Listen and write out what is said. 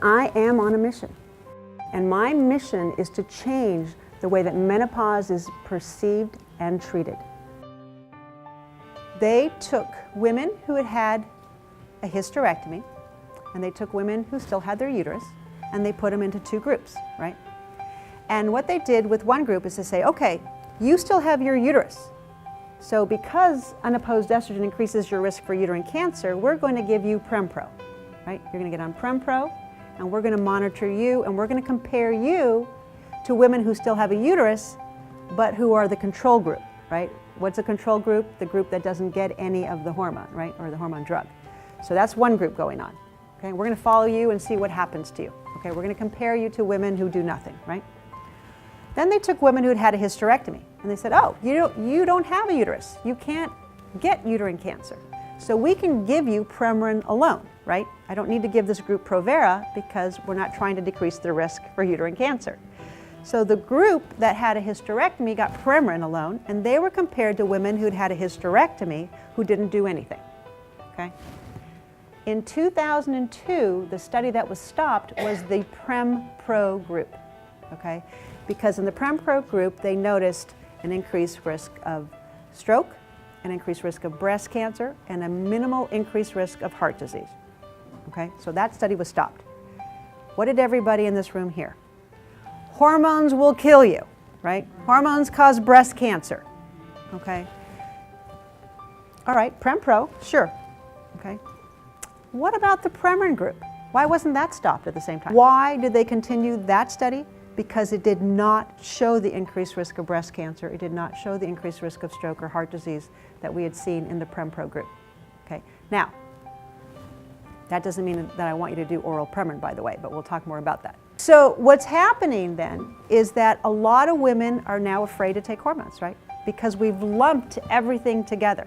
I am on a mission. And my mission is to change the way that menopause is perceived and treated. They took women who had had a hysterectomy, and they took women who still had their uterus, and they put them into two groups, right? And what they did with one group is to say, okay, you still have your uterus. So because unopposed estrogen increases your risk for uterine cancer, we're going to give you Prempro, right? You're going to get on Prempro, and we're going to monitor you, and we're going to compare you to women who still have a uterus, but who are the control group, right? What's a control group? The group that doesn't get any of the hormone, right? Or the hormone drug. So that's one group going on. Okay, we're going to follow you and see what happens to you. Okay, we're going to compare you to women who do nothing, right? Then they took women who had had a hysterectomy, and they said, oh, you don't have a uterus. You can't get uterine cancer. So we can give you Premarin alone, right? I don't need to give this group Provera because we're not trying to decrease the risk for uterine cancer. So the group that had a hysterectomy got Premarin alone, and they were compared to women who'd had a hysterectomy who didn't do anything, okay? In 2002, the study that was stopped was the Prempro group, okay? Because in the Prempro group, they noticed an increased risk of stroke, an increased risk of breast cancer, and a minimal increased risk of heart disease, okay? So that study was stopped. What did everybody in this room hear? Hormones will kill you, right? Hormones cause breast cancer, okay? All right, Prempro, sure, okay? What about the Premarin group? Why wasn't that stopped at the same time? Why did they continue that study? Because it did not show the increased risk of breast cancer. It did not show the increased risk of stroke or heart disease that we had seen in the Prempro group, okay? Now, that doesn't mean that I want you to do oral Premarin, by the way, but we'll talk more about that. So what's happening then is that a lot of women are now afraid to take hormones, right? Because we've lumped everything together.